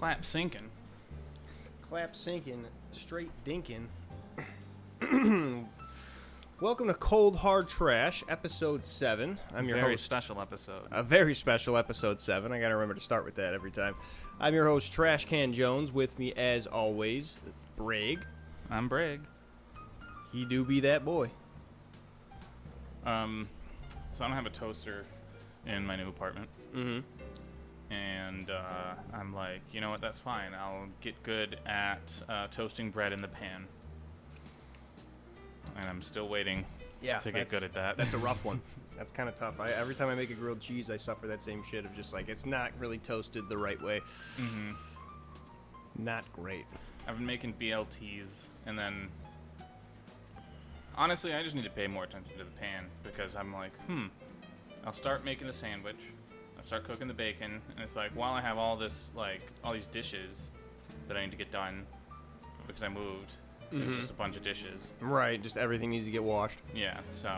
Clap sinking. Clap sinking, straight dinking. Welcome to Cold Hard Trash, episode 7. I'm your Very host. special episode. A very special episode 7. I gotta remember to start with that every time. I'm your host, Trashcan Jones. With me, as always, Breeeg. I'm Breeeg. He do be that boy. So I don't have a toaster in my new apartment. Mm-hmm. And I'm like, you know what, that's fine. I'll get good at toasting bread in the pan. And I'm still waiting to get good at that. That's a rough one. That's kind of tough. Every time I make a grilled cheese, I suffer that same shit of just like, it's not really toasted the right way. Mm-hmm. Not great. I've been making BLTs, and then honestly, I just need to pay more attention to the pan, because I'm like, I'll start making the sandwich, I'll start cooking the bacon, and it's like, while I have all this, like, all these dishes that I need to get done, because I moved, it's just a bunch of dishes. Right, just everything needs to get washed. Yeah, so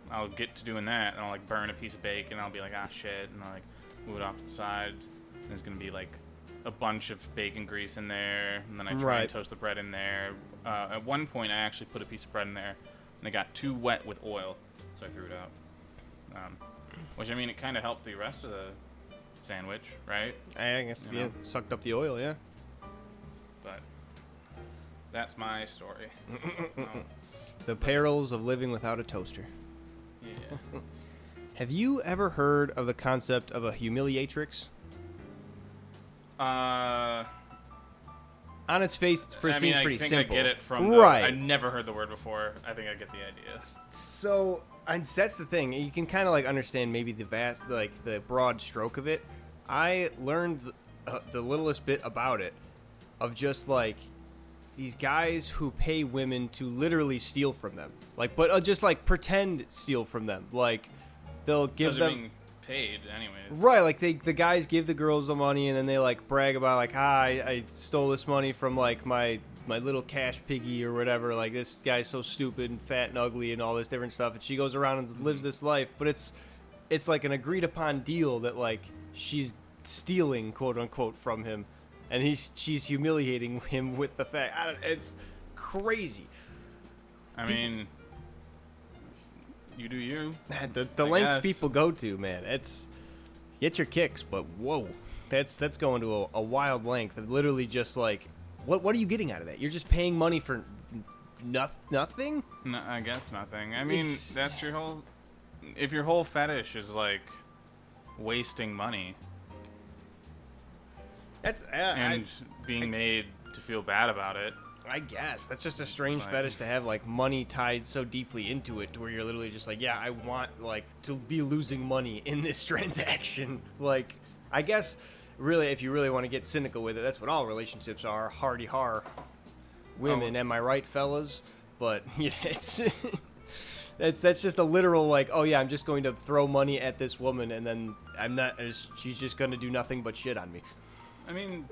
I'll get to doing that, and I'll, like, burn a piece of bacon, and I'll be like, ah, shit, and I'll, like, move it off to the side, and there's gonna be, like, a bunch of bacon grease in there, and then I try and toast the bread in there. At one point, I actually put a piece of bread in there, and it got too wet with oil, so I threw it out. Which, I mean, it kind of helped the rest of the sandwich, right? I guess, yeah, sucked up the oil, yeah. But that's my story. The perils of living without a toaster. Yeah. Have you ever heard of the concept of a humiliatrix? On its face, it seems pretty simple. I get it from right. I never heard the word before. I think I get the idea. So that's the thing. You can kind of like understand maybe the broad stroke of it. I learned the littlest bit about it, of just like these guys who pay women to literally steal from them, but just like pretend steal from them. Like they'll give them. Being paid anyways. Right, like the guys give the girls the money and then they like brag about like, I stole this money from like my little cash piggy or whatever, like this guy's so stupid and fat and ugly and all this different stuff, and she goes around and lives this life, but it's like an agreed upon deal that like she's stealing, quote unquote, from him, and she's humiliating him with the fact. It's crazy. I mean, you do you. The lengths people go to, man. It's get your kicks, but whoa, that's going to a wild length of literally just like, what are you getting out of that? You're just paying money for nothing? No, I guess nothing. I mean, that's your whole. If your whole fetish is like wasting money, that's being made to feel bad about it. I guess that's just a strange fetish to have, like money tied so deeply into it, to where you're literally just like, yeah, I want like to be losing money in this transaction. Like, I guess really, if you really want to get cynical with it, that's what all relationships are. Hardy har women. Am I right, fellas? But yeah, that's just a literal like, oh yeah, I'm just going to throw money at this woman, and then she's just going to do nothing but shit on me. I mean,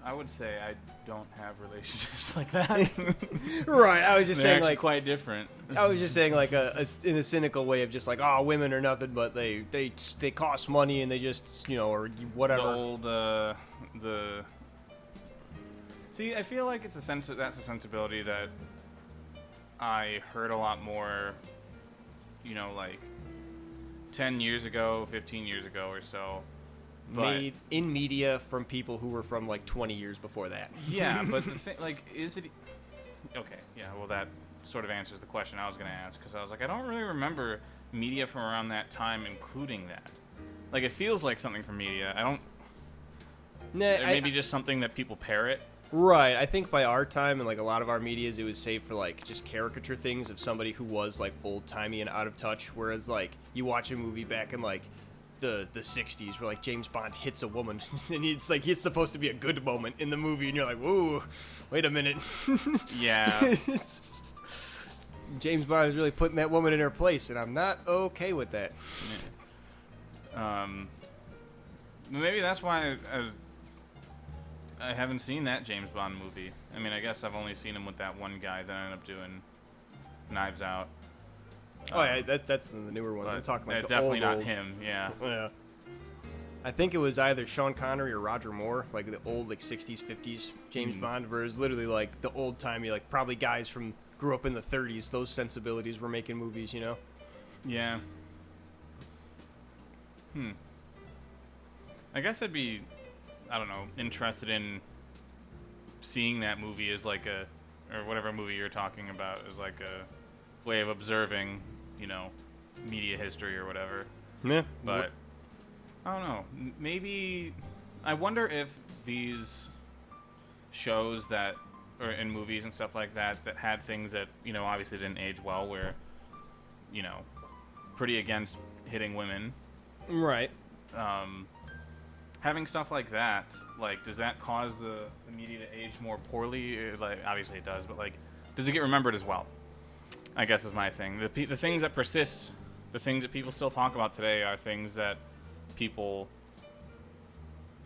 I would say I don't have relationships like that. Right. I was just saying like quite different. I was just saying like in a cynical way of just like, oh, women are nothing but they cost money and they just, or whatever. See, I feel like that's a sensibility that I heard a lot more, like 10 years ago, 15 years ago or so. Made in media from people who were from like 20 years before that. Yeah, but the thing, like, is it... Okay, yeah, well, that sort of answers the question I was going to ask, because I was like, I don't really remember media from around that time including that. Like, it feels like something from media. I don't... Maybe just something that people parrot. Right, I think by our time and like a lot of our medias, it was saved for like just caricature things of somebody who was like old-timey and out of touch, whereas like you watch a movie back in like the 60s where like James Bond hits a woman and it's supposed to be a good moment in the movie, and you're like, whoa, wait a minute. Yeah. James Bond is really putting that woman in her place, and I'm not okay with that. Yeah. Maybe that's why I haven't seen that James Bond movie. I mean, I guess I've only seen him with that one guy that ended up doing Knives Out. Oh yeah, that's the newer one. I'm talking like the definitely old, not him. Yeah. Yeah. I think it was either Sean Connery or Roger Moore, like the old like 60s, 50s James Bond, where it was literally like the old timey, like probably guys from grew up in the 30s. Those sensibilities were making movies, you know? Yeah. I guess I'd be, I don't know, interested in seeing that movie as like a, or whatever movie you're talking about, as like a way of observing, you know, media history or whatever. Yeah. But I don't know. Maybe I wonder if these shows that, or in movies and stuff like that, that had things that, you know, obviously didn't age well, where, you know, pretty against hitting women. Right. Having stuff like that, like, does that cause the media to age more poorly? Like, obviously it does, but like, does it get remembered as well? I guess is my thing. The things that persist, the things that people still talk about today, are things that people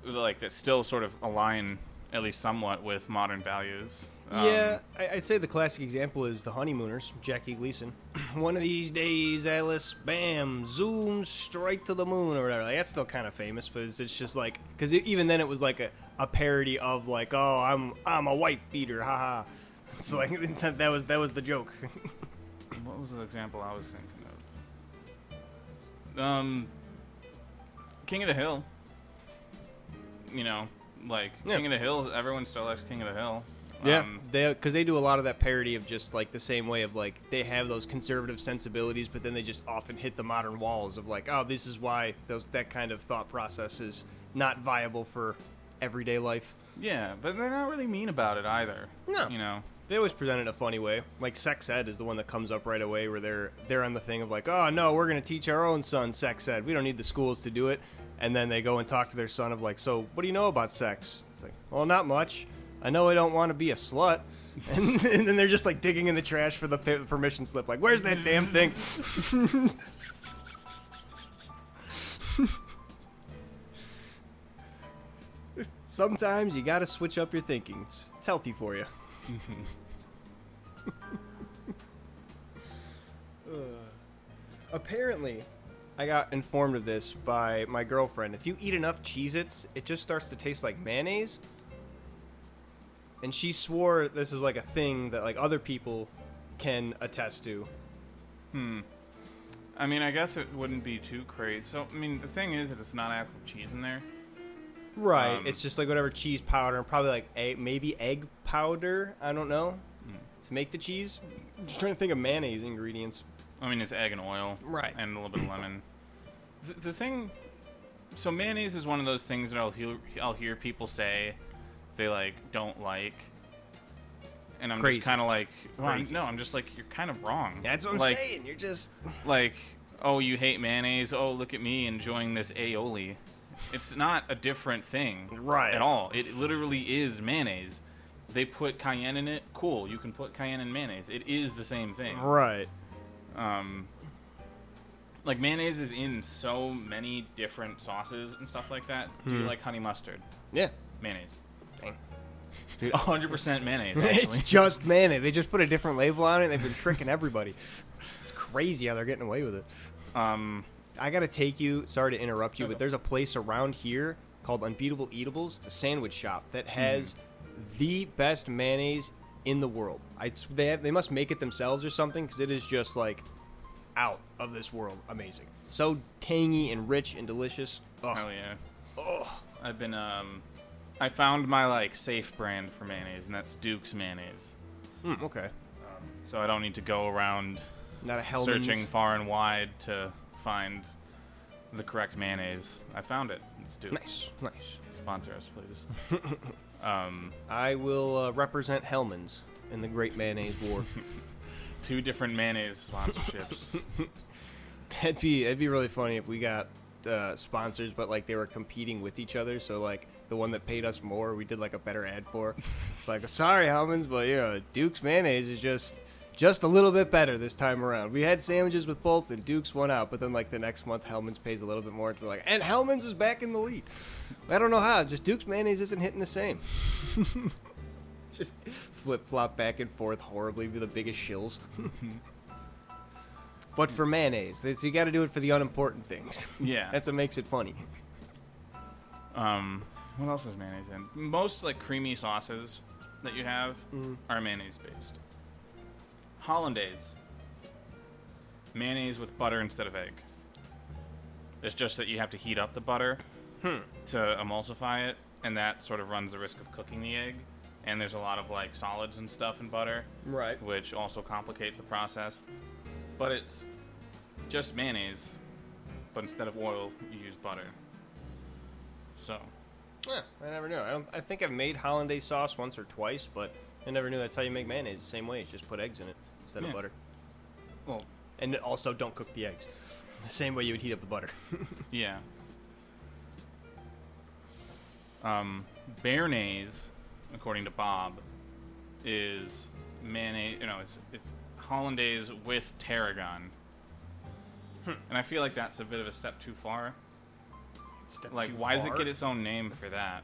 like that still sort of align at least somewhat with modern values. Yeah, I'd say the classic example is The Honeymooners, Jackie Gleason. One of these days, Alice, bam, zoom, straight to the moon, or whatever. Like, that's still kind of famous, but it's just like, because even then it was like a parody of like, oh, I'm a wife beater, haha. So like that was the joke. What was the example I was thinking of? King of the Hill. You know, like King of the Hill. Everyone still likes King of the Hill. Yeah, because they do a lot of that parody of just like the same way of like they have those conservative sensibilities, but then they just often hit the modern walls of like, oh, this is why that kind of thought process is not viable for everyday life. Yeah, but they're not really mean about it either. No, you know, they always present it in a funny way. Like sex ed is the one that comes up right away, where they're on the thing of like, oh no, we're gonna teach our own son sex ed. We don't need the schools to do it. And then they go and talk to their son of like, so what do you know about sex? It's like, well, not much. I know I don't want to be a slut. And then they're just like digging in the trash for the permission slip. Like, where's that damn thing? Sometimes you got to switch up your thinking. It's healthy for you. Apparently, I got informed of this by my girlfriend. If you eat enough Cheez-Its, it just starts to taste like mayonnaise. And she swore this is like a thing that like other people can attest to. I mean, I guess it wouldn't be too crazy. So, I mean, the thing is that it's not actual cheese in there. Right. It's just like whatever cheese powder and probably like maybe egg powder. I don't know. To make the cheese. I'm just trying to think of mayonnaise ingredients. I mean, it's egg and oil. Right. And a little bit of lemon. The thing... So mayonnaise is one of those things that I'll hear people say they, like, don't like. And I'm just kind of like... No, I'm just like, you're kind of wrong. That's what I'm saying. You're just... Like, oh, you hate mayonnaise? Oh, look at me enjoying this aioli. It's not a different thing. Right. At all. It literally is mayonnaise. They put cayenne in it. Cool. You can put cayenne in mayonnaise. It is the same thing. Right. Like mayonnaise is in so many different sauces and stuff like that. Do you like honey mustard? Yeah. Mayonnaise. Dang. 100% mayonnaise, actually. It's just mayonnaise. They just put a different label on it and they've been tricking everybody. It's crazy how they're getting away with it. I gotta take you, sorry to interrupt you, but there's a place around here called Unbeatable Eatables. It's a sandwich shop that has the best mayonnaise in the world. They must make it themselves or something, because it is just like out of this world amazing. So tangy and rich and delicious. Oh. Hell yeah. Oh. I've been I found my like safe brand for mayonnaise, and that's Duke's mayonnaise. Okay. So I don't need to go around not a Hellmann's. Searching far and wide to find the correct mayonnaise. I found it. It's Duke's. Nice. Sponsor us, please. I will represent Hellmann's in the Great Mayonnaise War. 2 different mayonnaise sponsorships. That'd be really funny if we got sponsors, but like they were competing with each other. So like the one that paid us more, we did like a better ad for. Like, sorry, Hellmann's, but you know, Duke's mayonnaise is just a little bit better this time around. We had sandwiches with both, and Duke's won out. But then like the next month, Hellmann's pays a little bit more. To like, and Hellmann's is back in the lead. I don't know how. Just Duke's mayonnaise isn't hitting the same. Just flip-flop back and forth horribly with the biggest shills. But for mayonnaise, you got to do it for the unimportant things. Yeah. That's what makes it funny. What else is mayonnaise in? Most like creamy sauces that you have are mayonnaise based. Hollandaise. Mayonnaise with butter instead of egg. It's just that you have to heat up the butter to emulsify it, and that sort of runs the risk of cooking the egg. And there's a lot of like solids and stuff in butter, Right. which also complicates the process. But it's just mayonnaise, but instead of oil, you use butter. So. Yeah, I never knew. I think I've made hollandaise sauce once or twice, but I never knew that's how you make mayonnaise the same way. It's just put eggs in it instead of butter. Well, and also don't cook the eggs. The same way you would heat up the butter. yeah. Béarnaise, according to Bob, is mayonnaise. You know, it's hollandaise with tarragon. And I feel like that's a bit of a step too far. Why does it get its own name for that?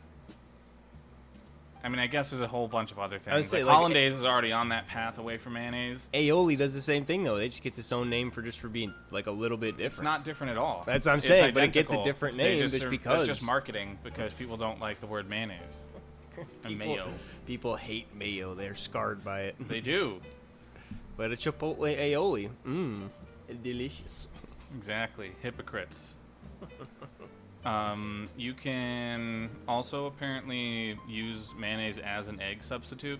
I mean, I guess there's a whole bunch of other things. Say, hollandaise is already on that path away from mayonnaise. Aioli does the same thing, though. They just get its own name for being like a little bit different. It's not different at all. That's what I'm saying, but it gets a different name just because it's just marketing because people don't like the word mayonnaise and mayo. People hate mayo. They're scarred by it. They do. But a chipotle aioli, delicious. Exactly, hypocrites. You can also apparently use mayonnaise as an egg substitute.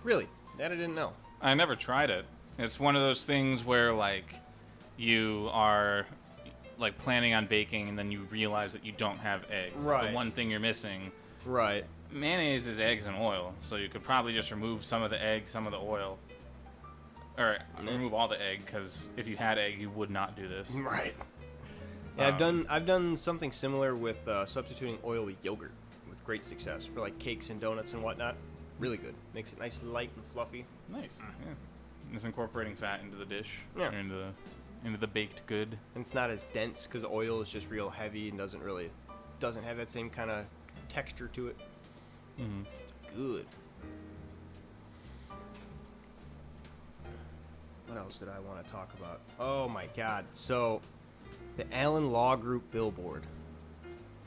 Really? That I didn't know. I never tried it. It's one of those things where, like, you are, like, planning on baking and then you realize that you don't have eggs. Right. It's the one thing you're missing. Right. Mayonnaise is eggs and oil, so you could probably just remove some of the egg, some of the oil. Or remove all the egg, because if you had egg, you would not do this. Right. Yeah, I've done something similar with substituting oil with yogurt with great success for like cakes and donuts and whatnot. Really good. Makes it nice and light and fluffy. Nice. Yeah. It's incorporating fat into the dish. Yeah. Or into the baked good. And it's not as dense because oil is just real heavy and doesn't have that same kind of texture to it. Mm-hmm. Good. What else did I want to talk about? Oh my god. So, the Allen Law Group billboard.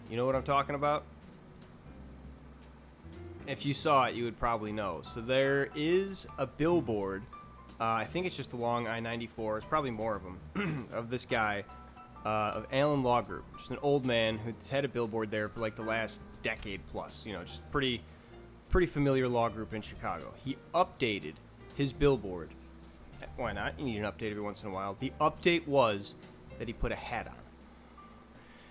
You know what I'm talking about? If you saw it, you would probably know. So there is a billboard. I think it's just along I-94. It's probably more of them. Of this guy, of Allen Law Group. Just an old man who's had a billboard there for like the last decade plus. You know, just pretty familiar law group in Chicago. He updated his billboard. Why not? You need an update every once in a while. The update was that he put a hat on.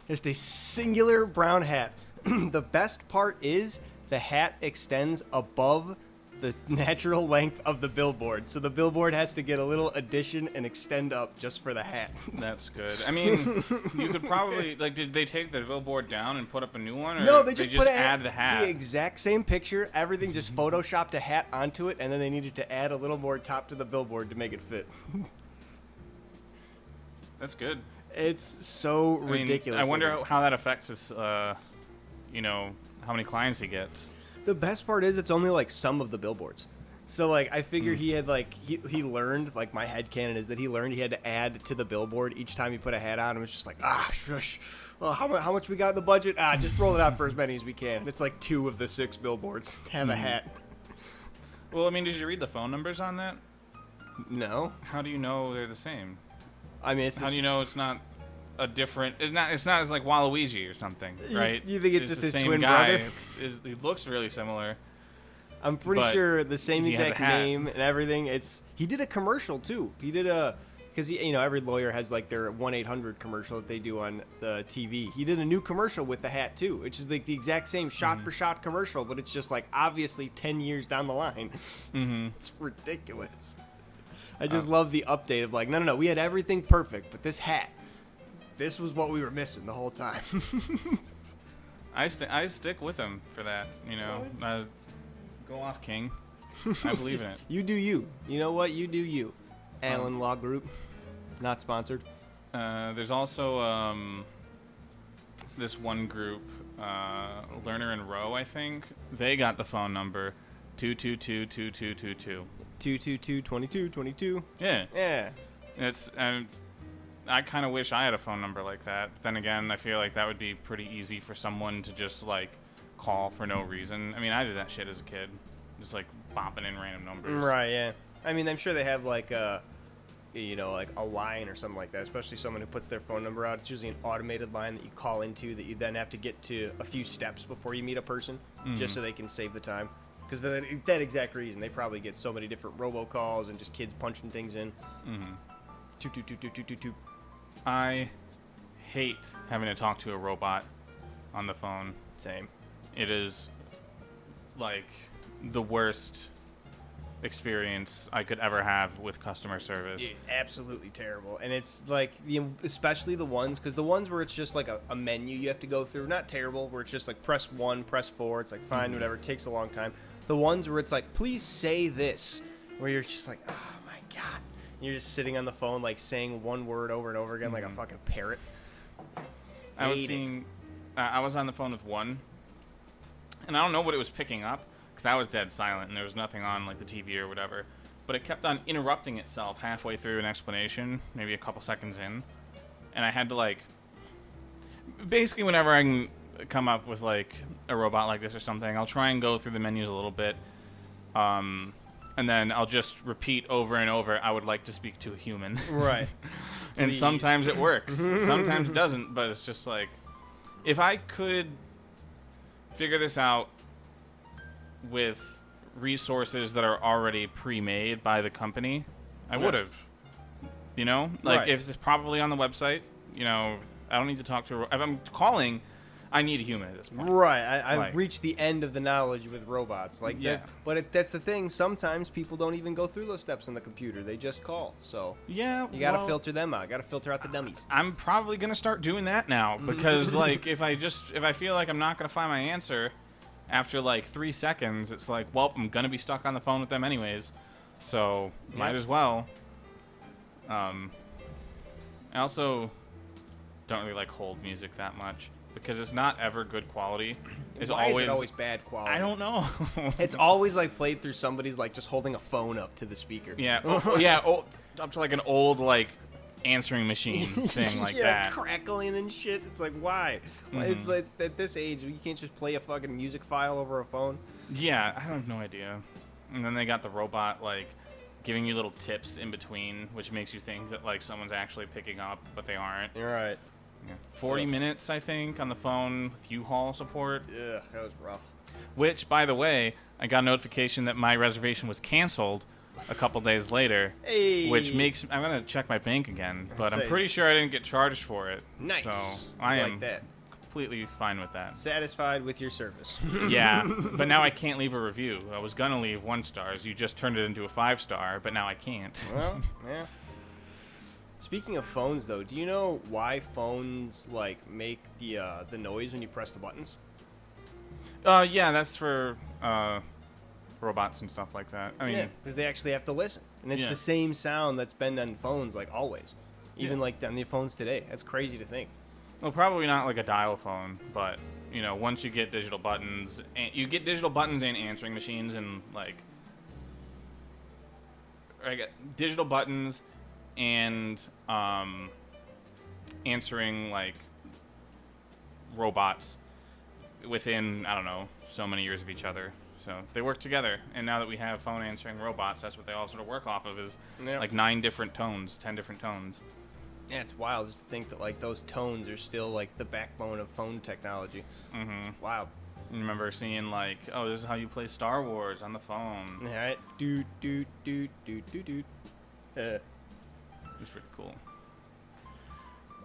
Just a singular brown hat. The best part is the hat extends above the natural length of the billboard. So the billboard has to get a little addition and extend up just for the hat. That's good. I mean, you could probably, like, did they take the billboard down and put up a new one? Or No, they just put add the hat. The exact same picture, everything, just photoshopped a hat onto it, and then they needed to add a little more top to the billboard to make it fit. That's good. It's so ridiculous. I wonder how that affects his, how many clients he gets. The best part is it's only like some of the billboards. So like I figure he had like he learned, like my headcanon is that he learned he had to add to the billboard each time he put a hat on. It was just like shush. Well, how much we got in the budget? Just roll it out for as many as we can. It's like 2 of the 6 billboards have a hat. Well, I mean, did you read the phone numbers on that? No. How do you know they're the same? I mean, how do you know it's not a different? It's not as like Waluigi or something, right? You think it's just the his same twin guy. brother? He looks really similar. I'm pretty sure the same he has exact a hat. name and everything. He did a commercial too. He did because every lawyer has like their 1-800 commercial that they do on the TV. He did a new commercial with the hat too, which is like the exact same shot for shot commercial, but it's just like obviously 10 years down the line. Mm-hmm. It's ridiculous. I just love the update of like, no, we had everything perfect, but this hat, this was what we were missing the whole time. I stick with him for that. Go off, King. I believe in it. You do you. You know what? You do you. Allen Law Group. Not sponsored. There's also this one group, Lerner and Rowe, I think. They got the phone number 222-2222. 222-2222. Yeah. Yeah. It's I kind of wish I had a phone number like that. But then again, I feel like that would be pretty easy for someone to just, like, call for no reason. I mean, I did that shit as a kid. Just, like, bopping in random numbers. Right, yeah. I mean, I'm sure they have, like, like a line or something like that, especially someone who puts their phone number out. It's usually an automated line that you call into that you then have to get to a few steps before you meet a person, just so they can save the time. Because that exact reason, they probably get so many different robocalls and just kids punching things in. Toot, toot, toot, toot, toot, toot, toot. I hate having to talk to a robot on the phone. Same. It is, like, the worst experience I could ever have with customer service. Yeah, absolutely terrible. And it's like, especially the ones, because the ones where it's just like a menu you have to go through, not terrible, where it's just like press 1, press 4, it's like fine, whatever, it takes a long time. The ones where it's like, please say this, where you're just like, oh my god. You're just sitting on the phone, like saying one word over and over again, like a fucking parrot. I was on the phone with one, and I don't know what it was picking up, because I was dead silent, and there was nothing on, like, the TV or whatever. But it kept on interrupting itself halfway through an explanation, maybe a couple seconds in. And I had to, like... Basically, whenever I can come up with, like, a robot like this or something, I'll try and go through the menus a little bit. And then I'll just repeat over and over, I would like to speak to a human. Right. And Please. sometimes it works. Sometimes it doesn't, but it's just like... If I could figure this out with resources that are already pre-made by the company, I would have. You know? Like, Right. if it's probably on the website, you know, I don't need to talk to... If I'm calling, I need a human at this point. Right. I've Like- reached the end of the knowledge with robots. Like, Yeah. But that's the thing. Sometimes people don't even go through those steps on the computer. They just call. So Yeah, you got to well, filter them out. Got to filter out the dummies. I'm probably going to start doing that now, because, like, if I feel like I'm not going to find my answer after, like, 3 seconds, it's like, well, I'm going to be stuck on the phone with them anyways, so might as well. I also don't really like hold music that much, because it's not ever good quality. It's Why is it always bad quality? I don't know. It's always like played through somebody's like just holding a phone up to the speaker. Yeah, up to like an old like answering machine thing like yeah, that. crackling and shit. It's like why? It's like at this age you can't just play a fucking music file over a phone. Yeah, I have no idea. And then they got the robot like giving you little tips in between, which makes you think that like someone's actually picking up, but they aren't. You're right. Yeah. 40 minutes, I think, on the phone with U-Haul support. Ugh, that was rough. Which, by the way, I got a notification that my reservation was canceled a couple days later. Hey. Which makes... I'm going to check my bank again, but I'm Say. pretty sure I didn't get charged for it. Nice. So I am like that. completely fine with that. Satisfied with your service. Yeah, but now I can't leave a review. I was going to leave 1 stars. You just turned it into a 5-star, but now I can't. Well, yeah. Speaking of phones, though, do you know why phones like make the noise when you press the buttons? Yeah, that's for robots and stuff like that. I mean, Yeah, because they actually have to listen, and it's Yeah. the same sound that's been on phones like always, even Yeah. like on the phones today. That's crazy to think. well, probably not like a dial phone, but you know, once you get digital buttons, and you get digital buttons and answering machines, and like, I get digital buttons and answering like robots within, I don't know, so many years of each other. So they work together, and now that we have phone answering robots, that's what they all sort of work off of, is Yeah. like 9 different tones, 10 different tones. Yeah, it's wild just to think that like those tones are still like the backbone of phone technology. Mm-hmm. Wow. I remember seeing like, oh, this is how you play Star Wars on the phone. All right. Doot doot doot doot doot doot. It's pretty cool.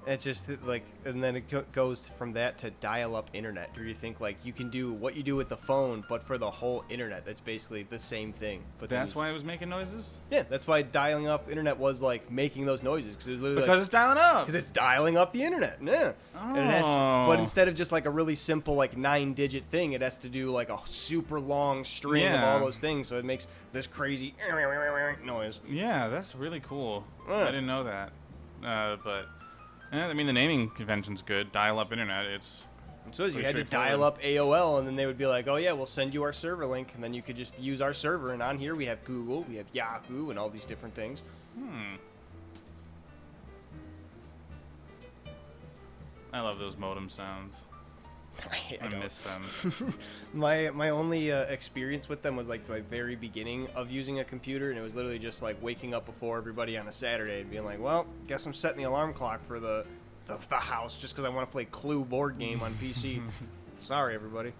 It's just like, and then it goes from that to dial-up internet. Do you think like you can do what you do with the phone, but for the whole internet? That's basically the same thing. But then That's why it was making noises? yeah, that's why dialing up internet was like making those noises because it was literally Because it's dialing up. because it's dialing up the internet. Yeah. And it has, but instead of just like a really simple like 9-digit thing, it has to do like a super long string of Yeah. all those things. So it makes this crazy noise. Yeah, that's really cool. Yeah. I didn't know that. But, I mean, the naming convention's good. Dial-up internet, it's... So you Pretty had to dial up AOL, and then they would be like, "Oh yeah, we'll send you our server link," and then you could just use our server. And on here we have Google, we have Yahoo, and all these different things. I love those modem sounds. I miss them. My only experience with them was like my very beginning of using a computer, and it was literally just like waking up before everybody on a Saturday and being like, well, guess I'm setting the alarm clock for the house just because I want to play Clue board game on PC. Sorry, everybody.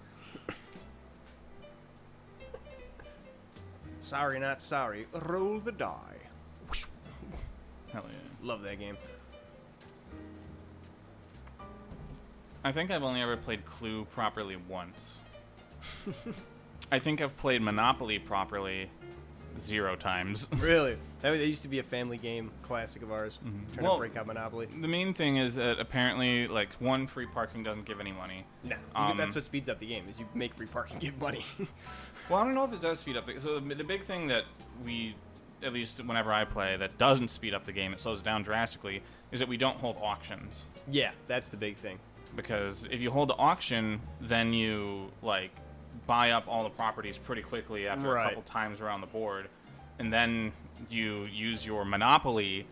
Sorry, not sorry. Roll the die. Hell yeah. Love that game. I think I've only ever played Clue properly once. I think I've played Monopoly properly 0 times. Really? That used to be a family game classic of ours. Mm-hmm. Trying to break out Monopoly. The main thing is that apparently, like, one, free parking doesn't give any money. No, that's what speeds up the game, is you make free parking give money. Well, I don't know if it does speed up. So the big thing that we, at least whenever I play, that doesn't speed up the game, it slows it down drastically, is that we don't hold auctions. Yeah, that's the big thing. Because if you hold the auction, then you, like, buy up all the properties pretty quickly after a couple times around the board. And then you use your Monopoly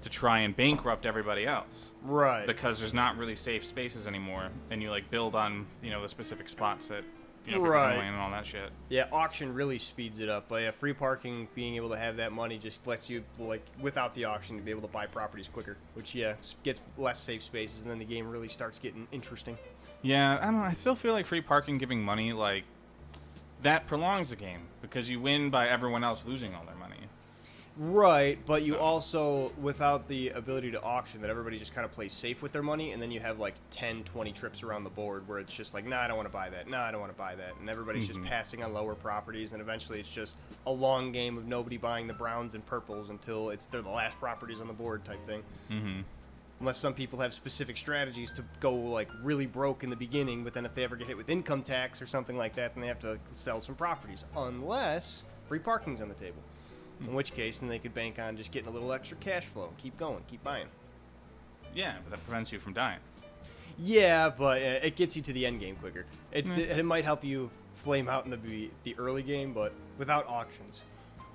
to try and bankrupt everybody else. Right. Because there's not really safe spaces anymore. And you, like, build on, you know, the specific spots that, you know, people are and all that shit. Yeah, auction really speeds it up. But yeah, free parking, being able to have that money just lets you, like, without the auction, to be able to buy properties quicker. Which, yeah, gets less safe spaces, and then the game really starts getting interesting. Yeah, I don't know. I still feel like free parking giving money, like, that prolongs the game. Because you win by everyone else losing all their money. Right, but you also, without the ability to auction, that everybody just kind of plays safe with their money, and then you have like 10, 20 trips around the board where it's just like, nah, I don't want to buy that, nah, I don't want to buy that, and everybody's just passing on lower properties, and eventually it's just a long game of nobody buying the browns and purples until they're the last properties on the board type thing. Mm-hmm. Unless some people have specific strategies to go like really broke in the beginning, but then if they ever get hit with income tax or something like that, then they have to sell some properties, unless free parking's on the table. In which case, then they could bank on just getting a little extra cash flow. Keep going. Keep buying. Yeah, but that prevents you from dying. Yeah, but it gets you to the end game quicker. It might help you flame out in the early game, but without auctions.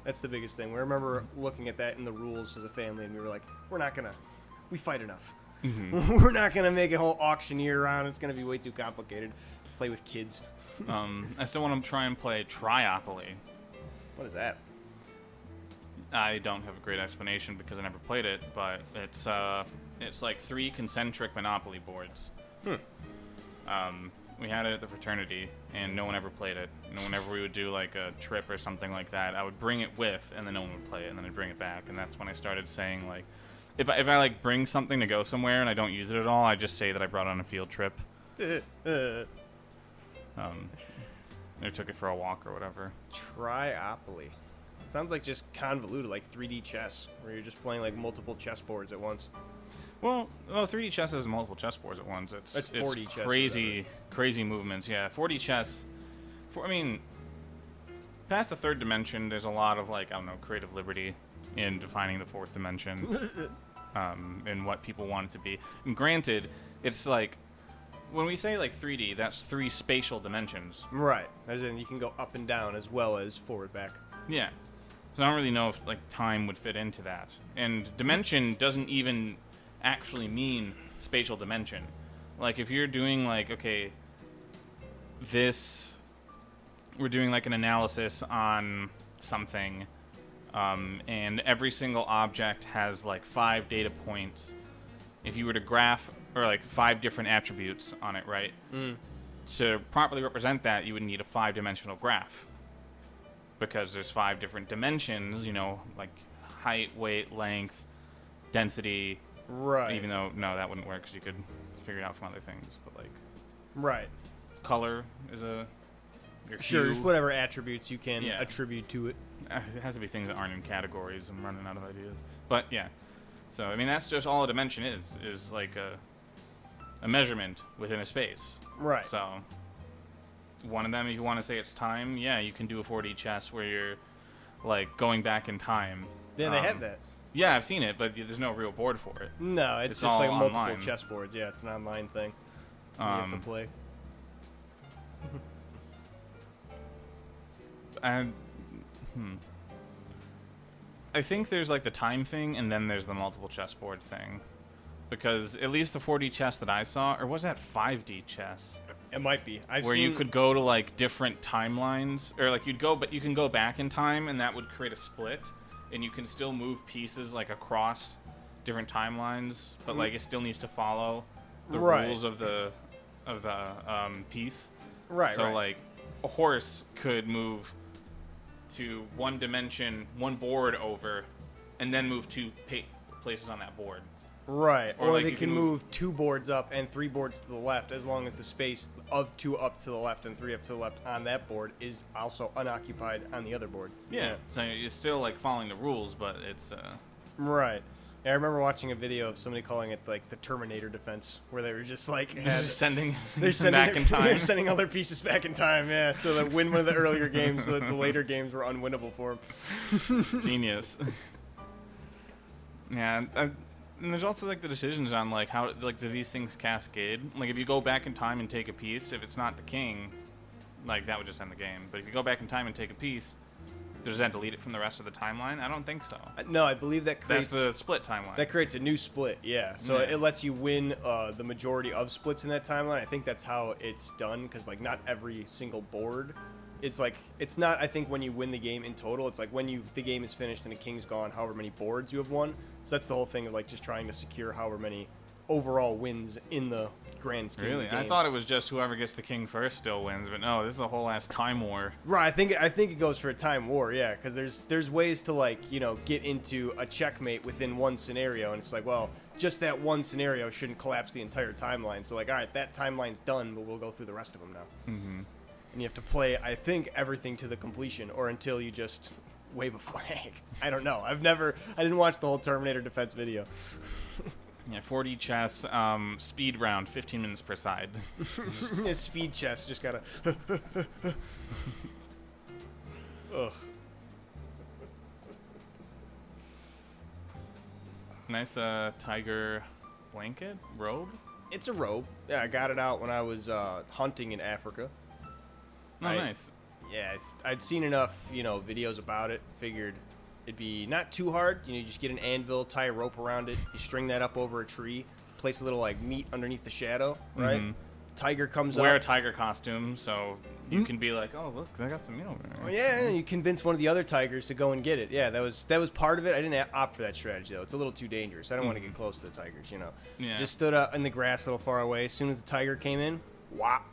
That's the biggest thing. We remember looking at that in the rules as a family, and we were like, we fight enough. Mm-hmm. We're not going to make a whole auction year round. It's going to be way too complicated. Play with kids. I still want to try and play Triopoly. What is that? I don't have a great explanation because I never played it, but it's like 3 concentric Monopoly boards. We had it at the fraternity, and no one ever played it. And whenever we would do like a trip or something like that, I would bring it with, and then no one would play it, and then I'd bring it back. And that's when I started saying, like, if I like bring something to go somewhere and I don't use it at all, I just say that I brought it on a field trip. Or took it for a walk or whatever. Triopoly. Sounds like just convoluted, like 3D chess, where you're just playing like multiple chessboards at once. Well, 3D chess has multiple chessboards at once. It's 4D chess. Crazy movements. Yeah, 4D chess. Past the 3rd dimension, there's a lot of like, I don't know, creative liberty in defining the 4th dimension, and what people want it to be. And granted, it's like, when we say like 3D, that's 3 spatial dimensions. Right. As in, you can go up and down as well as forward, back. Yeah. So I don't really know if like time would fit into that. And dimension doesn't even actually mean spatial dimension. Like if you're doing like, okay, we're doing like an analysis on something, and every single object has like 5 data points. If you were to graph, or like 5 different attributes on it, right? To properly represent that, you would need a 5-dimensional graph. Because there's 5 different dimensions, you know, like height, weight, length, density. Right. Even though, no, that wouldn't work because you could figure it out from other things. But, like, right. Color is sure, just whatever attributes you can attribute to it. It has to be things that aren't in categories. I'm running out of ideas. But, yeah. So, I mean, that's just all a dimension is like a measurement within a space. Right. So one of them, if you want to say it's time, yeah, you can do a 4D chess where you're like going back in time. Yeah, they have that. Yeah, I've seen it, but there's no real board for it. No, it's just like multiple chessboards. Yeah, it's an online thing. You have to play. And I think there's like the time thing, and then there's the multiple chessboard thing. because at least the 4D chess that I saw, or was that 5D chess? It might be. Where you could go to like different timelines, or like but you can go back in time, and that would create a split, and you can still move pieces like across different timelines, but like it still needs to follow the rules of the piece. Right. So like a horse could move to one dimension, one board over, and then move two places on that board. Right. Or like they can move 2 boards up and 3 boards to the left, as long as the space of 2 up to the left and 3 up to the left on that board is also unoccupied on the other board. Yeah. So you're still like following the rules, but it's Right. Yeah, I remember watching a video of somebody calling it like the Terminator defense, where they were just like they're sending back in time. They're sending all their pieces back in time, yeah, to win one of the earlier games, so that the later games were unwinnable for them. Genius. Yeah, and there's also like the decisions on like how like do these things cascade. Like if you go back in time and take a piece, if it's not the king, like that would just end the game. But if you go back in time and take a piece, does that delete it from the rest of the timeline? I don't think so. No, I believe that creates... That's the split timeline. That creates a new split, yeah. So Yeah. it lets you win the majority of splits in that timeline. I think that's how it's done, because like not every single board... It's like, it's not, I think, when you win the game in total. It's like when the game is finished and the king's gone, however many boards you have won. So that's the whole thing of like just trying to secure however many overall wins in the grand scheme Really? of the game. I thought it was just whoever gets the king first still wins, but no, this is a whole ass time war. Right, I think it goes for a time war, yeah, because there's ways to like, you know, get into a checkmate within one scenario, and it's like, well, just that one scenario shouldn't collapse the entire timeline. So like, all right, that timeline's done, but we'll go through the rest of them now. Mm-hmm. And you have to play, I think, everything to the completion, or until you just wave a flag. I don't know. I didn't watch the whole Terminator defense video. Yeah, 4D chess, speed round, 15 minutes per side. Speed chess, just gotta... Ugh. Nice tiger blanket, robe. It's a robe. Yeah, I got it out when I was hunting in Africa. Oh, nice. Yeah, I'd seen enough, you know, videos about it. Figured it'd be not too hard. You know, you just get an anvil, tie a rope around it, you string that up over a tree, place a little like meat underneath the shadow, right? Mm-hmm. Tiger comes up. Wear a tiger costume so you can be like, oh look, I got some meat over there. Oh, yeah, you convince one of the other tigers to go and get it. Yeah, that was part of it. I didn't opt for that strategy though. It's a little too dangerous. I don't want to get close to the tigers, you know. Yeah. Just stood up in the grass a little far away. As soon as the tiger came in, whop,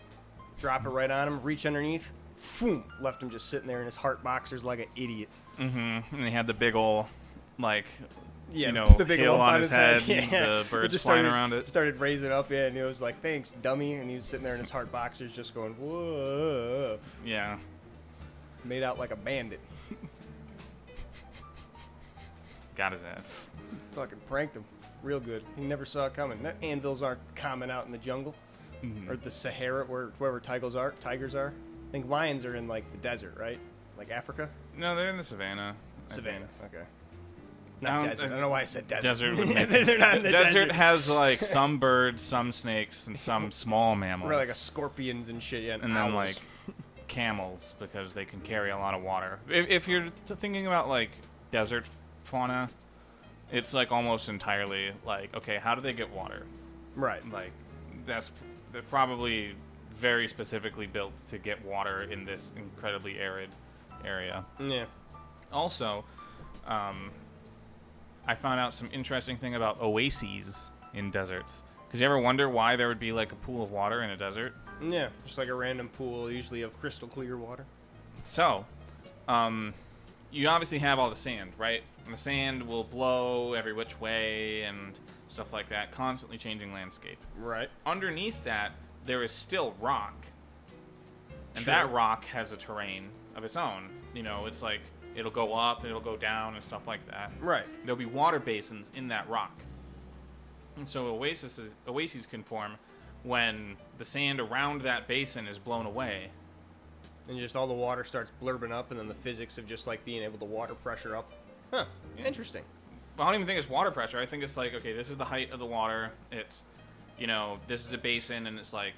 drop it right on him, reach underneath, boom, left him just sitting there in his heart boxers like an idiot. Mm-hmm. And he had the big ol', like, yeah, you know, the big hill lump on his head, Yeah. the birds Just flying around it. Started raising up, yeah, and he was like, thanks, dummy. And he was sitting there in his heart boxers just going, whoa. Yeah. Made out like a bandit. Got his ass. Fucking pranked him real good. He never saw it coming. Anvils aren't common out in the jungle. Mm-hmm. Or the Sahara, wherever tigers are. I think lions are in like the desert, right? Like Africa? No, they're in the savannah. Savannah, okay. Not desert. I don't know why I said desert. Desert. They're not in the desert. Desert has like some birds, some snakes, and some small mammals. Or like a scorpions and shit, yeah. And then like camels, because they can carry a lot of water. If you're thinking about like desert fauna, it's like almost entirely like, okay, how do they get water? Right. Like they're probably very specifically built to get water in this incredibly arid area. Yeah. Also, I found out some interesting thing about oases in deserts. Because you ever wonder why there would be like a pool of water in a desert? Yeah, just like a random pool, usually of crystal clear water. So, you obviously have all the sand, right? And the sand will blow every which way and stuff like that, constantly changing landscape. Right. Underneath that, there is still rock. And Sure. that rock has a terrain of its own. You know, it's like, it'll go up, it'll go down, and stuff like that. Right. There'll be water basins in that rock. And so oases can form when the sand around that basin is blown away. And just all the water starts blurbing up, and then the physics of just like being able to water pressure up. Huh. Yeah. Interesting. But I don't even think it's water pressure. I think it's like, okay, this is the height of the water. It's, you know, this is a basin, and it's like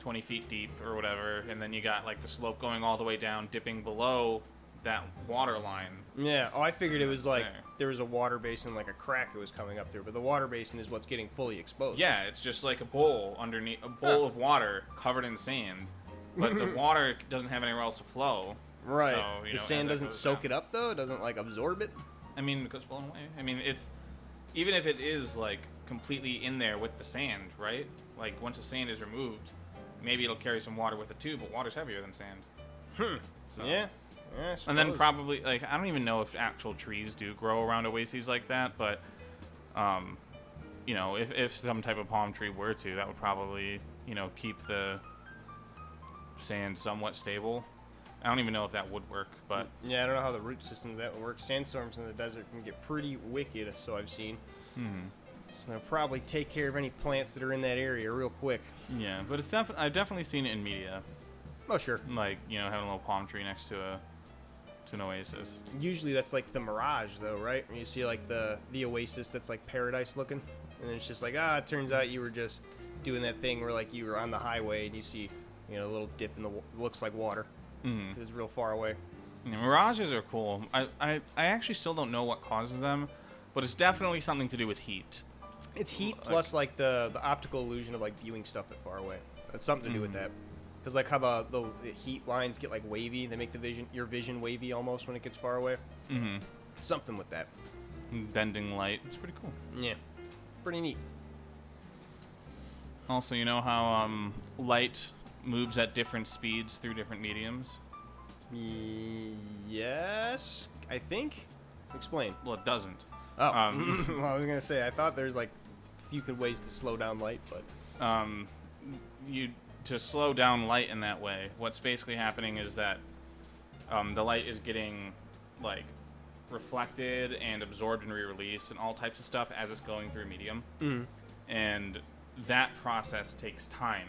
20 feet deep or whatever. And then you got like the slope going all the way down, dipping below that water line. Yeah. Oh, I figured it was like there. there was a water basin, like a crack it was coming up through, but the water basin is what's getting fully exposed. Yeah, it's just like a bowl underneath, a bowl of water covered in sand, but the water doesn't have anywhere else to flow. Right. So, the sand doesn't soak it up though. It doesn't like absorb it. I mean, it goes blown away. I mean, it's even if it is like completely in there with the sand, right? Like once the sand is removed, maybe it'll carry some water with it too. But water's heavier than sand. So. Yeah. And then probably like I don't even know if actual trees do grow around oases like that, but you know, if some type of palm tree were to, that would probably, you know, keep the sand somewhat stable. I don't even know if that would work, but yeah, I don't know how the root system of that would work. Sandstorms in the desert can get pretty wicked, so I've seen. So they'll probably take care of any plants that are in that area real quick. Yeah, but it's I've definitely seen it in media. Oh sure. Like, you know, having a little palm tree next to an oasis. Usually that's like the mirage, though, right? You see like the oasis that's like paradise looking, and then it's just like it turns out you were just doing that thing where like you were on the highway and you see, you know, a little dip in the looks like water. It's real far away. Yeah, mirages are cool. I actually still don't know what causes them, but it's definitely something to do with heat. It's heat plus like the optical illusion of like viewing stuff at far away. That's something to do with that. Because like how the heat lines get like wavy, they make your vision wavy almost when it gets far away. Something with that. Bending light. It's pretty cool. Yeah, pretty neat. Also, you know how light moves at different speeds through different mediums? Yes, I think. Explain. Well, it doesn't. Oh, well, I was gonna say I thought there's like a few good ways to slow down light, but to slow down light in that way, what's basically happening is that the light is getting like reflected and absorbed and re-released and all types of stuff as it's going through a medium, and that process takes time,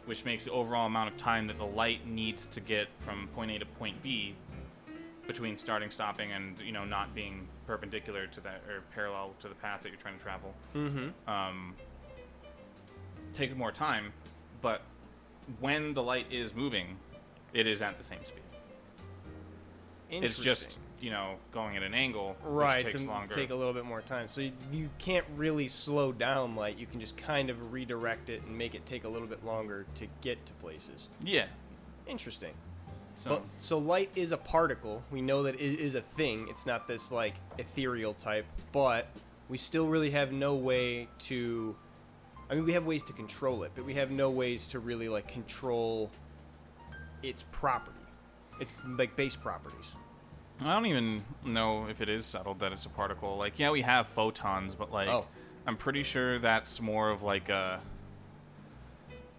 which makes the overall amount of time that the light needs to get from point A to point B between starting, stopping, and, you know, not being perpendicular to that or parallel to the path that you're trying to travel. Take more time, but when the light is moving, it is at the same speed. It's just, you know, going at an angle, right, which takes longer. Take a little bit more time. So you can't really slow down light. You can just kind of redirect it and make it take a little bit longer to get to places. Yeah. Interesting. So light is a particle. We know that it is a thing. It's not this like ethereal type, but we still really have no way to. I mean, we have ways to control it, but we have no ways to really like control its property. It's like base properties. I don't even know if it is settled that it's a particle. Like, yeah, we have photons, but like, I'm pretty sure that's more of like a.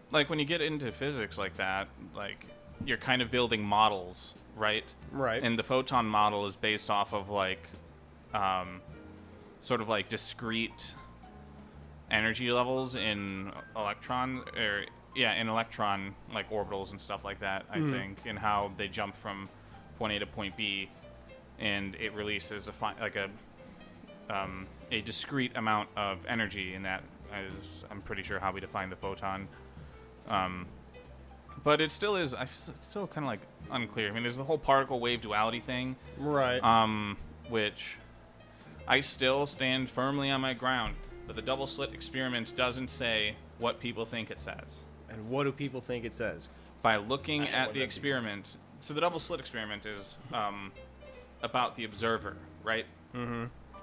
Like when you get into physics like that, like. You're kind of building models, right? Right. And the photon model is based off of like, sort of like discrete energy levels in electron like orbitals and stuff like that. I think, and how they jump from point A to point B, and it releases a discrete amount of energy, and that is, I'm pretty sure, how we define the photon. But it still is. It's still kind of like unclear. I mean, there's the whole particle wave duality thing, right? Which I still stand firmly on my ground. But the double slit experiment doesn't say what people think it says. And what do people think it says? By looking at the experiment. So the double slit experiment is about the observer, right?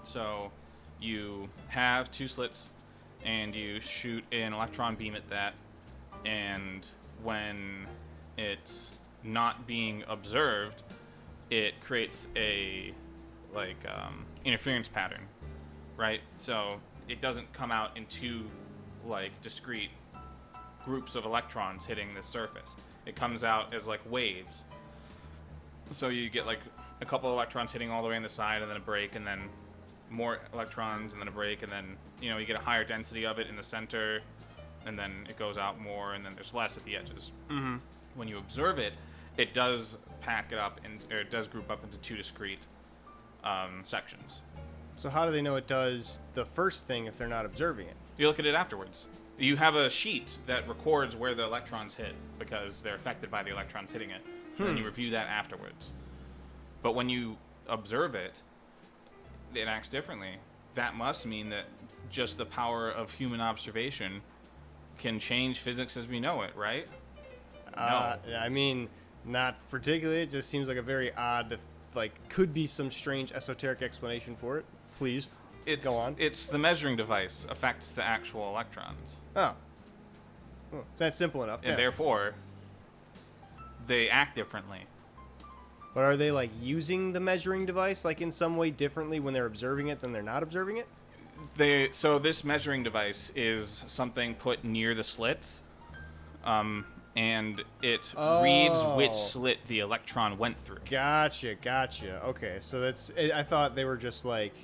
So you have two slits, and you shoot an electron beam at that, and when it's not being observed, it creates a interference pattern, right? So it doesn't come out in two like discrete groups of electrons hitting the surface. It comes out as like waves. So you get like a couple of electrons hitting all the way on the side, and then a break, and then more electrons, and then a break, and then, you know, you get a higher density of it in the center, and then it goes out more, and then there's less at the edges. When you observe it, it does pack it up, or it does group up into two discrete sections. So how do they know it does the first thing if they're not observing it? You look at it afterwards. You have a sheet that records where the electrons hit because they're affected by the electrons hitting it. And then you review that afterwards. But when you observe it, it acts differently. That must mean that just the power of human observation can change physics as we know it, right? No. I mean, not particularly. It just seems like a very odd, like, could be some strange esoteric explanation for it. Please, go on. It's the measuring device affects the actual electrons. Oh. Well, that's simple enough. And therefore, they act differently. But are they, like, using the measuring device, like, in some way differently when they're observing it than they're not observing it? So this measuring device is something put near the slits, and it reads which slit the electron went through. Gotcha. Okay, so I thought they were just, like,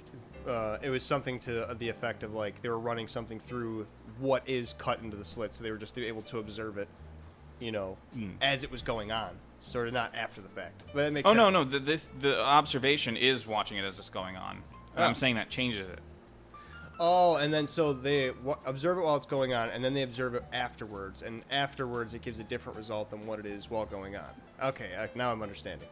it was something to the effect of, like, they were running something through what is cut into the slit, so they were just able to observe it, as it was going on. Sort of not after the fact. But that makes sense. No. The observation is watching it as it's going on. And I'm saying that changes it. Oh, and then so they observe it while it's going on, and then they observe it afterwards. And afterwards, it gives a different result than what it is while going on. Okay, now I'm understanding.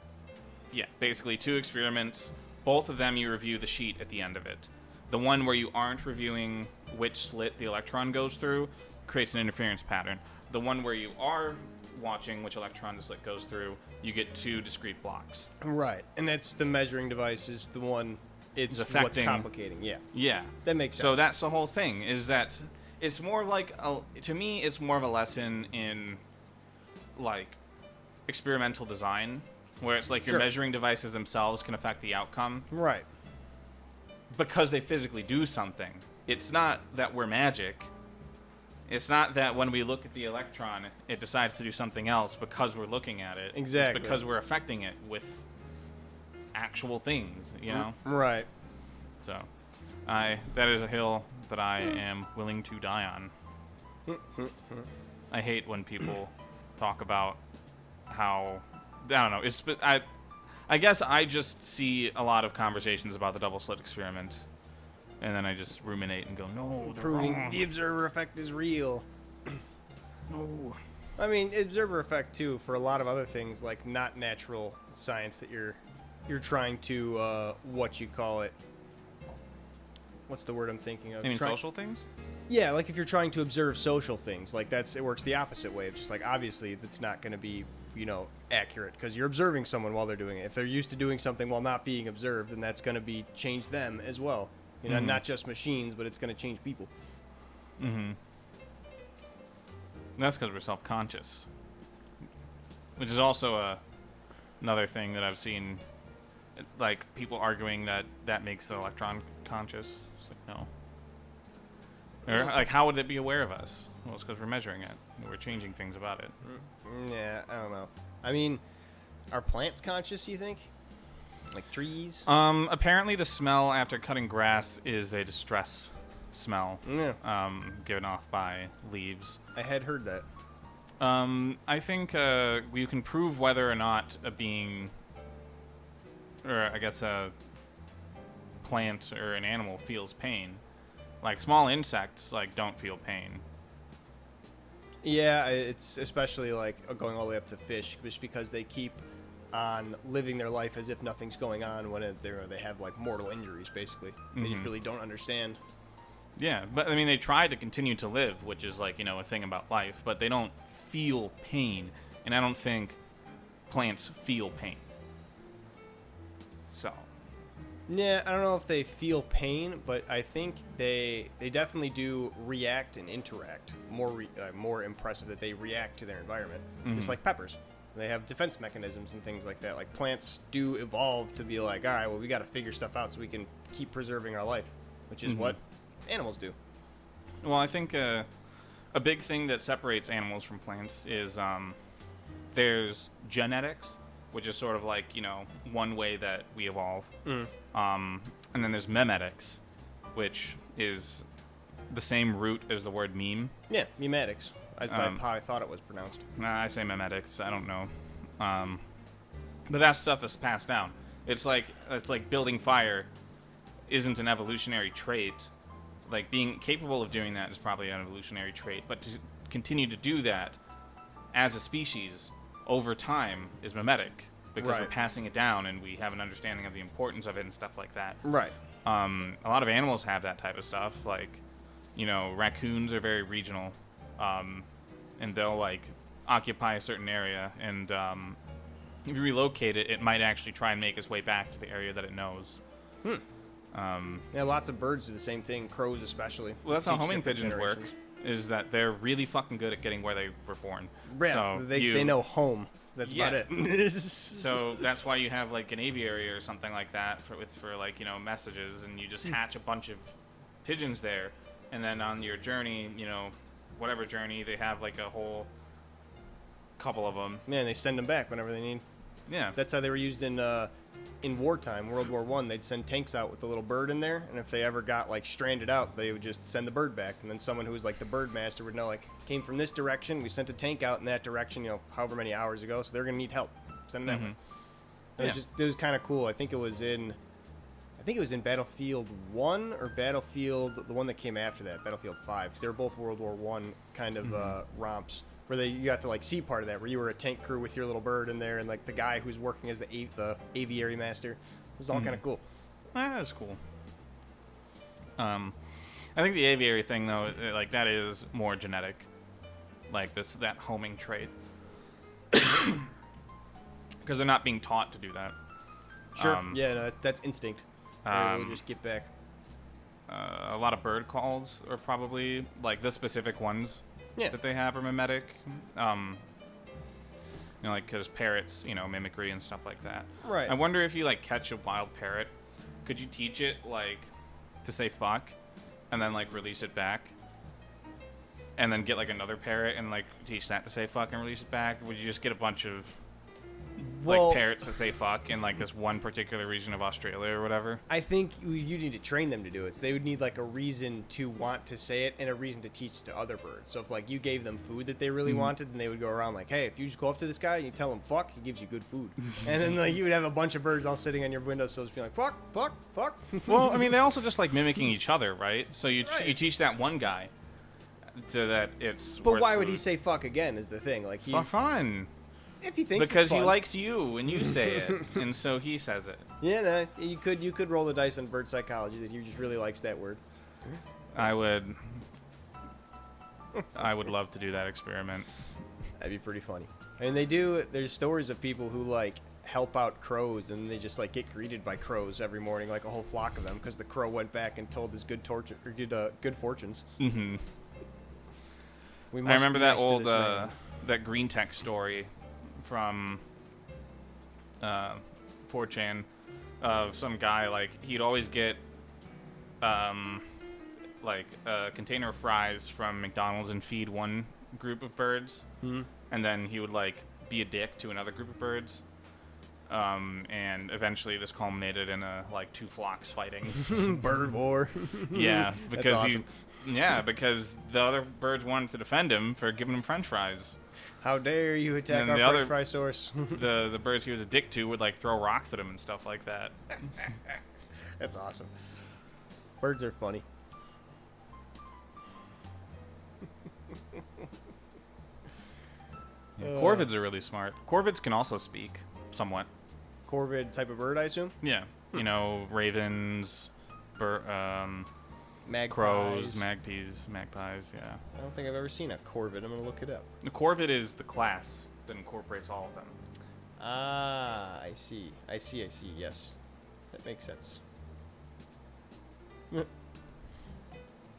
Yeah, basically 2 experiments. Both of them you review the sheet at the end of it. The one where you aren't reviewing which slit the electron goes through creates an interference pattern. The one where you are watching which electron the slit goes through, you get 2 discrete blocks. Right, and that's the measuring device is the one. It's what's complicating. Yeah. That makes sense. So that's the whole thing. Is that it's more like to me, it's more of a lesson in like experimental design, where it's like your measuring devices themselves can affect the outcome. Right. Because they physically do something. It's not that we're magic. It's not that when we look at the electron, it decides to do something else because we're looking at it. Exactly. It's because we're affecting it with actual things, Right. So, that is a hill that I am willing to die on. I hate when people talk about how I don't know. I guess I just see a lot of conversations about the double slit experiment, and then I just ruminate and go, "No, they're proving wrong. The observer effect is real." No. I mean, observer effect too for a lot of other things like not natural science that you're trying to what you call it. What's the word I'm thinking of? You mean social things? Yeah, like if you're trying to observe social things, like it works the opposite way. It's just like obviously that's not going to be accurate because you're observing someone while they're doing it. If they're used to doing something while not being observed, then that's going to change them as well. Not just machines, but it's going to change people. Mm-hmm. That's because we're self-conscious, which is also another thing that I've seen, like people arguing that makes the electron conscious. It's like no. Or like how would it be aware of us? Well, it's because we're measuring it. We're changing things about it. Yeah, I don't know. I mean, are plants conscious, you think? Like trees? Apparently the smell after cutting grass is a distress smell. Yeah. Given off by leaves. I had heard that. I think you can prove whether or not a being, or I guess a plant or an animal feels pain. Like small insects, like don't feel pain. Yeah, it's especially like going all the way up to fish, just because they keep on living their life as if nothing's going on when they have like mortal injuries. Basically, they just really don't understand. Yeah, but I mean, they try to continue to live, which is like a thing about life, but they don't feel pain, and I don't think plants feel pain. So. Yeah, I don't know if they feel pain, but I think they definitely do react and interact. More impressive that they react to their environment, just like peppers. They have defense mechanisms and things like that. Like plants do evolve to be like, all right, well, we got to figure stuff out so we can keep preserving our life, which is what animals do. Well, I think a big thing that separates animals from plants is there's genetics, which is sort of like, one way that we evolve. And then there's memetics, which is the same root as the word meme. Yeah, memetics. That's how I thought it was pronounced. Nah, I say memetics. I don't know. But that stuff is passed down. It's like building fire isn't an evolutionary trait. Like being capable of doing that is probably an evolutionary trait, but to continue to do that as a species over time is mimetic. because we're passing it down and we have an understanding of the importance of it and stuff like that. Right. A lot of animals have that type of stuff. Like, raccoons are very regional, and they'll like occupy a certain area, and if you relocate it, it might actually try and make its way back to the area that it knows. Yeah, lots of birds do the same thing, crows especially. Well, that's how homing pigeons work, is that they're really fucking good at getting where they were born. Yeah, so they know home. That's about it. So that's why you have like an aviary or something like that for like, messages, and you just hatch a bunch of pigeons there, and then on your journey, whatever journey, they have like a whole couple of them. Yeah, and they send them back whenever they need. Yeah. That's how they were used in wartime, World War I. They'd send tanks out with the little bird in there, and if they ever got like stranded out, they would just send the bird back, and then someone who was like the bird master would know, like, came from this direction, we sent a tank out in that direction, however many hours ago, so they're gonna need help. Send them that way. It was kind of cool. I think it was in Battlefield 1 or Battlefield, the one that came after that, Battlefield 5, because they were both World War I kind of romps, where you got to like see part of that, where you were a tank crew with your little bird in there, and like the guy who's working as the aviary master. It was all kind of cool. That's cool. I think the aviary thing though, like that is more genetic, like that homing trait, because they're not being taught to do that. Sure. No, that's instinct. We'll just get back. A lot of bird calls are probably like the specific ones. Yeah. That they have are mimetic, like because parrots, mimicry and stuff like that. Right. I wonder if you like catch a wild parrot, could you teach it like to say fuck, and then like release it back, and then get like another parrot and like teach that to say fuck and release it back? Would you just get a bunch of like parrots that say fuck in like this one particular region of Australia or whatever? I think you need to train them to do it. So they would need like a reason to want to say it and a reason to teach to other birds. So if like you gave them food that they really wanted, then they would go around like, hey, if you just go up to this guy and you tell him fuck, he gives you good food. And then like you would have a bunch of birds all sitting on your windowsills being like fuck, fuck, fuck. Well, I mean, they also just like mimicking each other, right? So you teach that one guy to that it's. But why would he say fuck again? Is the thing like for fun? If he thinks because it's fun. He likes you when you say it, and so he says it. Yeah, no, you could roll the dice on bird psychology that he just really likes that word. I would love to do that experiment. That'd be pretty funny. And there's stories of people who like help out crows, and they just like get greeted by crows every morning, like a whole flock of them, because the crow went back and told his good fortunes. Mm-hmm. I remember that old that green tech story from 4chan of some guy, like he'd always get like a container of fries from McDonald's and feed one group of birds, and then he would like be a dick to another group of birds, and eventually this culminated in like two flocks fighting. Bird war. Yeah, because awesome. because the other birds wanted to defend him for giving him French fries. How dare you attack our French fry source? the birds he was a dick to would like throw rocks at him and stuff like that. That's awesome. Birds are funny. Corvids are really smart. Corvids can also speak somewhat. Corvid type of bird, I assume? Yeah. Ravens, magpies. Crows, magpies, yeah. I don't think I've ever seen a corvid. I'm going to look it up. The corvid is the class that incorporates all of them. Ah, I see. Yes. That makes sense.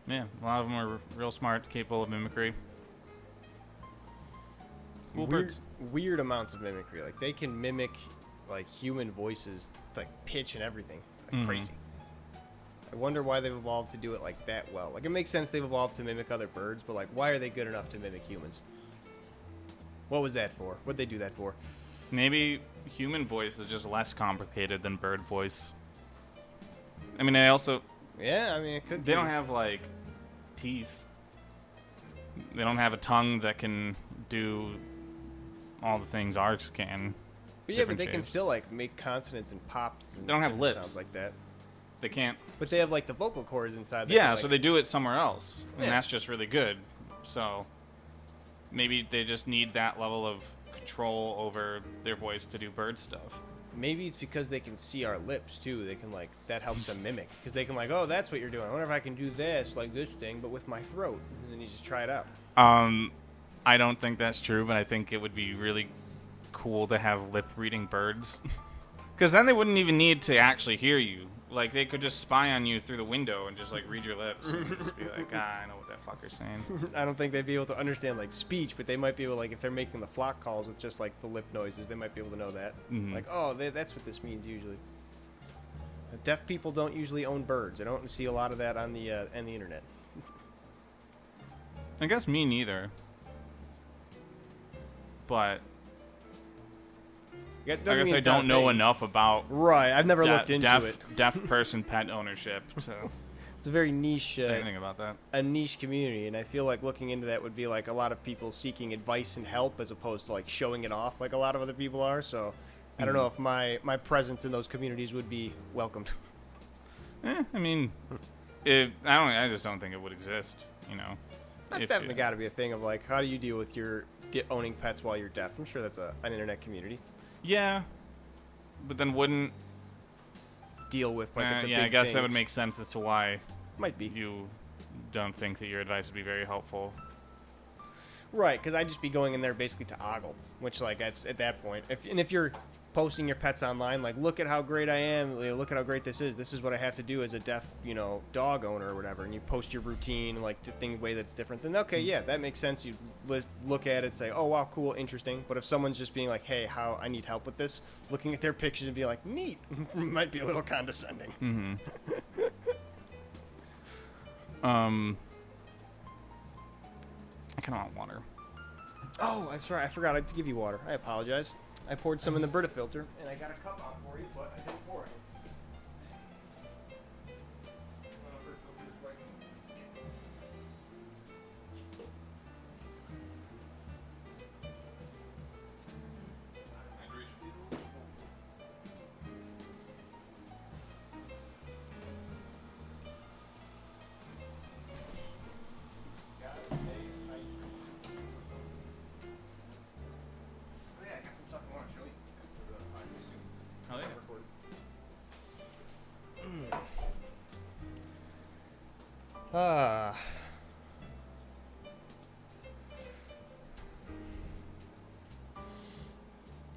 Yeah, a lot of them are real smart, capable of mimicry. Cool birds. Weird amounts of mimicry. Like, they can mimic, like, human voices, like, pitch and everything. Like, crazy. I wonder why they've evolved to do it like that well. Like, it makes sense they've evolved to mimic other birds, but like, why are they good enough to mimic humans? What was that for? What'd they do that for? Maybe human voice is just less complicated than bird voice. I mean, they also... Yeah, I mean, it could be. They don't have, like, teeth. They don't have a tongue that can do all the things ours can. But yeah, but they can still, like, make consonants and pops and they don't have lips. Sounds like that. They can't. But they have, like, the vocal cords inside. Yeah, so they do it somewhere else. And that's just really good. So maybe they just need that level of control over their voice to do bird stuff. Maybe it's because they can see our lips too. They can like that helps them mimic because they can like, oh, that's what you're doing. I wonder if I can do this like this thing, but with my throat. And then you just try it out. I don't think that's true, but I think it would be really cool to have lip reading birds, because then they wouldn't even need to actually hear you. Like they could just spy on you through the window and just like read your lips and just be like, I know what that fucker's saying. I don't think they'd be able to understand like speech, but they might be able like if they're making the flock calls with just like the lip noises, they might be able to know that. Like, oh, that's what this means usually. Deaf people don't usually own birds. I don't see a lot of that on the internet. I guess me neither. But I guess I don't know enough about right. I've never looked into it. Deaf person pet ownership, so it's a very niche. Anything about that? A niche community, and I feel like looking into that would be like a lot of people seeking advice and help, as opposed to like showing it off like a lot of other people are. So I don't know if my presence in those communities would be welcomed. I mean, I just don't think it would exist. You know, that's definitely got to be a thing of like, how do you deal with your owning pets while you're deaf? I'm sure that's an internet community. Yeah, but then wouldn't deal with like it's a big I guess thing. that would make sense as to why might be you don't think that your advice would be very helpful. Right, because I'd just be going in there basically to ogle, which like that's at that point. If you're posting your pets online, like look at how great I am, look at how great this is. This is what I have to do as a deaf, dog owner or whatever, and you post your routine like the way that's different. Then okay, yeah, that makes sense. You look at it, say, oh wow, cool, interesting. But if someone's just being like, hey, how I need help with this, looking at their pictures and be like, neat, might be a little condescending. I kind of want water. Oh, that's right. I forgot to give you water. I apologize. I poured some in the Brita filter, and I got a cup out for you, but I didn't pour it.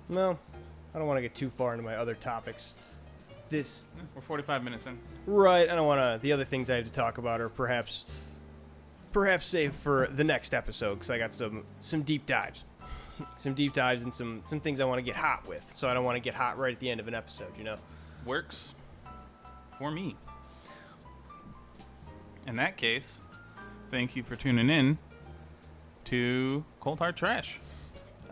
No, I don't want to get too far into my other topics. We're 45 minutes in. Right, I don't want to. The other things I have to talk about are perhaps save for the next episode, because I got some deep dives. Some deep dives and some things I want to get hot with. So I don't want to get hot right at the end of an episode, Works for me. In that case, thank you for tuning in to Cold Hard Trash.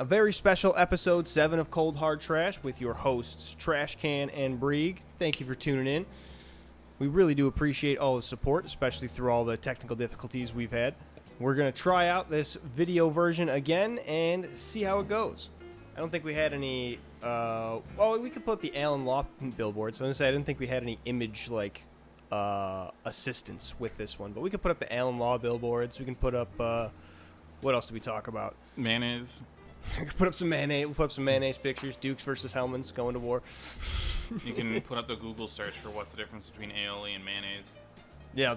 A very special episode 7 of Cold Hard Trash with your hosts, Trashcan and Breeeg. Thank you for tuning in. We really do appreciate all the support, especially through all the technical difficulties we've had. We're going to try out this video version again and see how it goes. I don't think we had any... we could put the Allen Law billboard. So I was going to say, I didn't think we had any image, assistance with this one. But we could put up the Allen Law billboards. We can put up... what else do we talk about? Mayonnaise. We can put up some mayonnaise. We'll put up some mayonnaise pictures. Dukes versus Hellmans going to war. You can put up the Google search for what's the difference between aioli and mayonnaise. Yeah,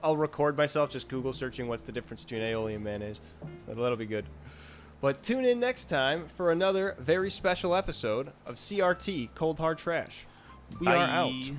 I'll record myself just Google searching what's the difference between aioli and mayonnaise. That'll be good. But tune in next time for another very special episode of CRT Cold Hard Trash. We are out.